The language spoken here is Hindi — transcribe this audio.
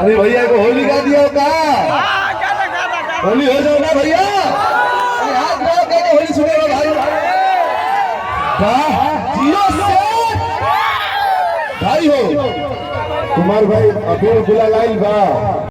अरे भैया को होली गा दिया का होली हो जाओ ना भैया। अरे हाथ बढ़ाओ के होली सुनेगा भाई। जियो से भाई हो कुमार भाई अभी बुला लाइन बा।